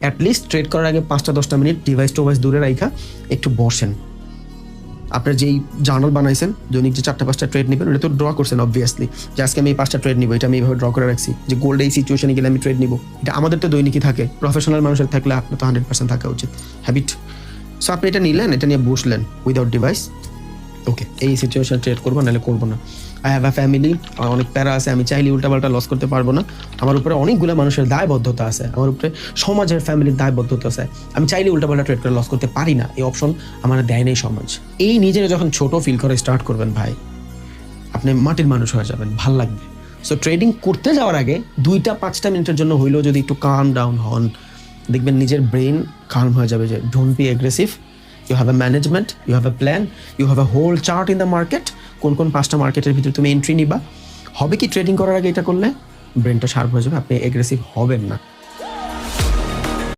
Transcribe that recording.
At least trade করার আগে 5-10 minute device টোভাইস দূরে রাখা একটু বসেন। আপনার যেই জার্নাল বানাইছেন দৈনিক যে 4-5টা ট্রেড নেবেন, ওটা তো ড্র করছেন অবভিয়াসলি, যে আজকে আমি এই 5টা ট্রেড নিব, এটা আমি এইভাবে ড্র করে রাখছি যে গোল্ড এই সিচুয়েশনে গেলে আমি ট্রেড নিব। এটা আমাদের তো দৈনিকই থাকে, প্রফেশনাল মানুষের থাকলে আপনার তো 100% থাকা উচিত হ্যাবিট। সো আপনি এটা নিলেন, এটা নিয়ে বসলেন উইদাউট ডিভাইস, ওকে এই সিচুয়েশন ট্রেড করবো নাহলে করবো না। আই হ্যাভ আ ফ্যামিলি, অনেক প্যারা আছে, আমি চাইলে উল্টাপাল্টা লস করতে পারবো না, আমার উপরে অনেকগুলো মানুষের দায়বদ্ধতা আছে, আমার উপরে সমাজের ফ্যামিলির দায়বদ্ধতা আছে, আমি চাইলে উল্টাপাল্টা ট্রেড করে লস করতে পারি না, এই অপশন আমার দেয় নেই সমাজ। এই নিজের যখন ছোট ফিল করে স্টার্ট করবেন ভাই, আপনি মাটির মানুষ হয়ে যাবেন, ভাল লাগবে। সো ট্রেডিং করতে যাওয়ার আগে 2-5 মিনিটের জন্য হইলেও যদি একটু কাম ডাউন হন, দেখবেন নিজের ব্রেন কাম হয়ে যাবে, যে don't be aggressive, you have a management, you have a plan, you have a whole chart in the market, কোন 5টা মার্কেটের ভিতরে তুমি এন্ট্রি নিবা। হবে কি ট্রেডিং করার আগে এটা করলে ব্রেনটা শার্প হয়ে যাবে, আপনি অ্যাগ্রেসিভ হবেন না।